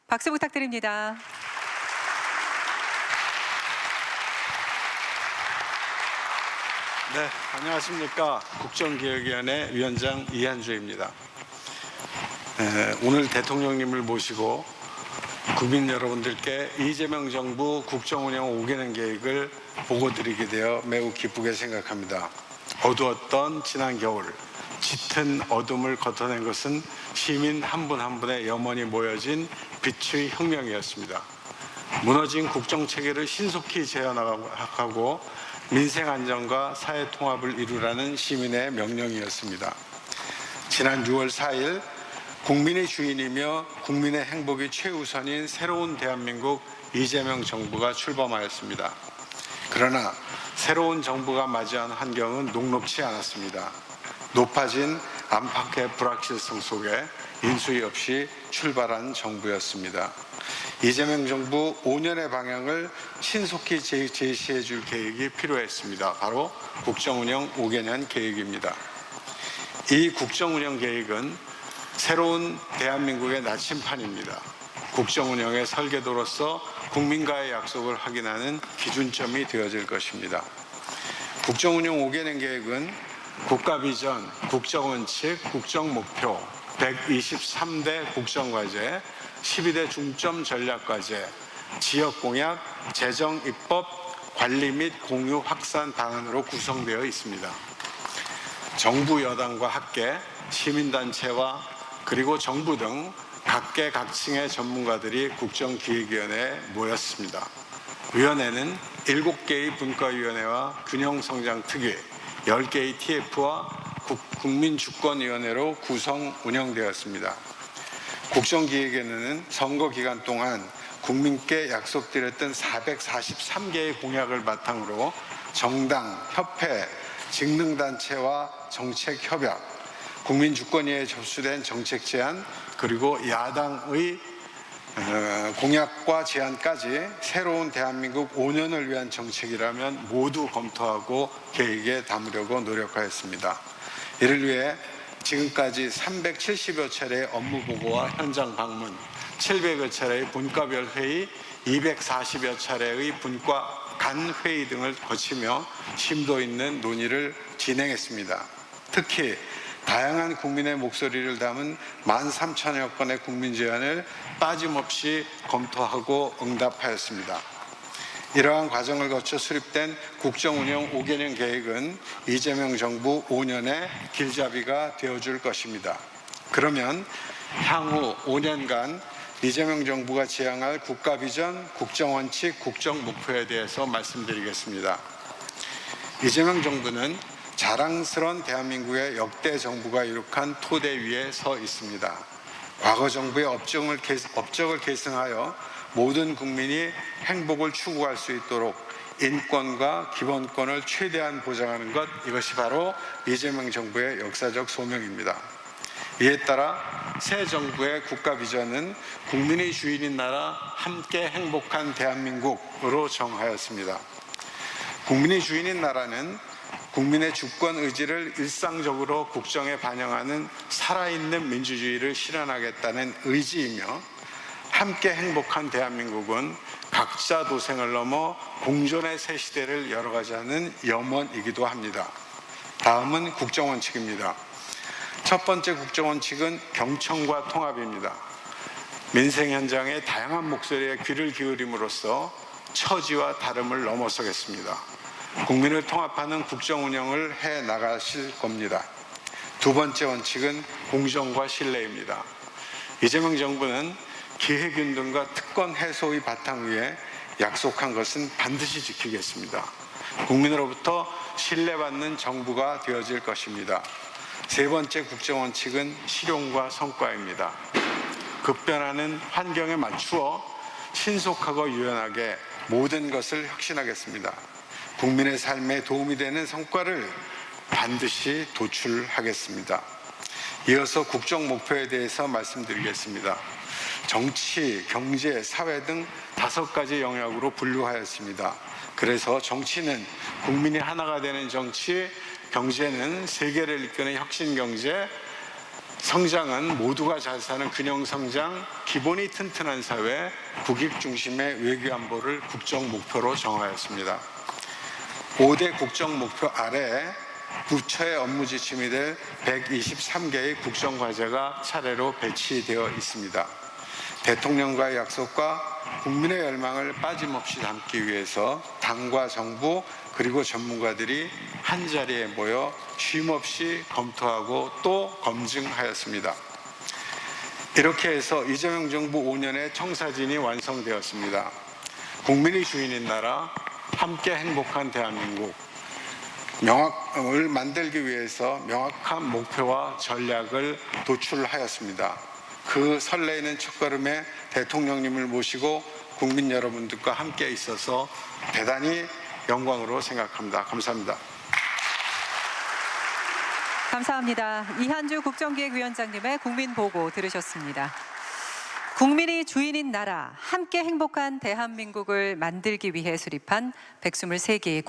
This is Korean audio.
박수 부탁드립니다. 네, 안녕하십니까. 국정기획위원회 위원장 이한주입니다. 오늘 대통령님을 모시고 국민 여러분들께 이재명 정부 국정운영 5개년 계획을 보고드리게 되어 매우 기쁘게 생각합니다. 어두웠던 지난 겨울, 짙은 어둠을 걷어낸 것은 시민 한 분 한 분의 염원이 모여진 빛의 혁명이었습니다. 무너진 국정체계를 신속히 재현하고 민생 안정과 사회 통합을 이루라는 시민의 명령이었습니다. 지난 6월 4일 국민의 주인이며 국민의 행복이 최우선인 새로운 대한민국 이재명 정부가 출범하였습니다. 그러나 새로운 정부가 맞이한 환경은 녹록치 않았습니다. 높아진 안팎의 불확실성 속에 인수위 없이 출발한 정부였습니다. 이재명 정부 5년의 방향을 신속히 제시해 줄 계획이 필요했습니다. 바로 국정운영 5개년 계획입니다. 이 국정운영 계획은 새로운 대한민국의 나침판입니다. 국정운영의 설계도로서 국민과의 약속을 확인하는 기준점이 되어질 것입니다. 국정운영 5개년 계획은 국가비전, 국정원칙, 국정목표, 123대 국정과제, 12대 중점 전략과제, 지역공약, 재정입법, 관리 및 공유 확산 방안으로 구성되어 있습니다. 정부 여당과 학계, 시민단체와 그리고 정부 등 각계각층의 전문가들이 국정기획위원회에 모였습니다. 위원회는 7개의 분과위원회와 균형성장특위, 10개의 TF와 국민주권위원회로 구성 운영되었습니다. 국정기획위원회는 선거 기간 동안 국민께 약속드렸던 443개의 공약을 바탕으로 정당, 협회, 직능단체와 정책협약, 국민주권위에 접수된 정책 제안, 그리고 야당의 공약과 제안까지 새로운 대한민국 5년을 위한 정책이라면 모두 검토하고 계획에 담으려고 노력하였습니다. 이를 위해 지금까지 370여 차례의 업무 보고와 현장 방문, 700여 차례의 분과별 회의, 240여 차례의 분과 간 회의 등을 거치며 심도 있는 논의를 진행했습니다. 특히 다양한 국민의 목소리를 담은 13,000여 건의 국민 제안을 빠짐없이 검토하고 응답하였습니다. 이러한 과정을 거쳐 수립된 국정운영 5개년 계획은 이재명 정부 5년의 길잡이가 되어줄 것입니다. 그러면 향후 5년간 이재명 정부가 지향할 국가비전, 국정원칙, 국정목표에 대해서 말씀드리겠습니다. 이재명 정부는 자랑스러운 대한민국의 역대 정부가 이룩한 토대 위에 서 있습니다. 과거 정부의 업적을 계승하여 모든 국민이 행복을 추구할 수 있도록 인권과 기본권을 최대한 보장하는 것, 이것이 바로 이재명 정부의 역사적 소명입니다. 이에 따라 새 정부의 국가 비전은 국민의 주인인 나라, 함께 행복한 대한민국으로 정하였습니다. 국민의 주인인 나라는 국민의 주권 의지를 일상적으로 국정에 반영하는 살아있는 민주주의를 실현하겠다는 의지이며, 함께 행복한 대한민국은 각자 도생을 넘어 공존의 새 시대를 열어가자는 염원이기도 합니다. 다음은 국정원칙입니다. 첫 번째 국정원칙은 경청과 통합입니다. 민생 현장의 다양한 목소리에 귀를 기울임으로써 처지와 다름을 넘어서겠습니다. 국민을 통합하는 국정 운영을 해 나가실 겁니다. 두 번째 원칙은 공정과 신뢰입니다. 이재명 정부는 기획윤등과 특권 해소의 바탕 위에 약속한 것은 반드시 지키겠습니다. 국민으로부터 신뢰받는 정부가 되어질 것입니다. 세 번째 국정원칙은 실용과 성과입니다. 급변하는 환경에 맞추어 신속하고 유연하게 모든 것을 혁신하겠습니다. 국민의 삶에 도움이 되는 성과를 반드시 도출하겠습니다. 이어서 국정 목표에 대해서 말씀드리겠습니다. 정치, 경제, 사회 등 5가지 영역으로 분류하였습니다. 그래서 정치는 국민이 하나가 되는 정치, 경제는 세계를 이끄는 혁신 경제, 성장은 모두가 잘 사는 균형 성장, 기본이 튼튼한 사회, 국익 중심의 외교 안보를 국정 목표로 정하였습니다. 5대 국정 목표 아래 부처의 업무 지침이 될 123개의 국정과제가 차례로 배치되어 있습니다. 대통령과의 약속과 국민의 열망을 빠짐없이 담기 위해서 당과 정부 그리고 전문가들이 한자리에 모여 쉼없이 검토하고 또 검증하였습니다. 이렇게 해서 이재명 정부 5년의 청사진이 완성되었습니다. 국민이 주인인 나라, 함께 행복한 대한민국 을 만들기 위해서 명확한 목표와 전략을 도출하였습니다. 그 설레이는 첫걸음에 대통령님을 모시고 국민 여러분들과 함께 있어서 대단히 영광으로 생각합니다. 감사합니다. 감사합니다. 이한주 국정기획위원장님의 국민보고 들으셨습니다. 국민이 주인인 나라, 함께 행복한 대한민국을 만들기 위해 수립한 123개의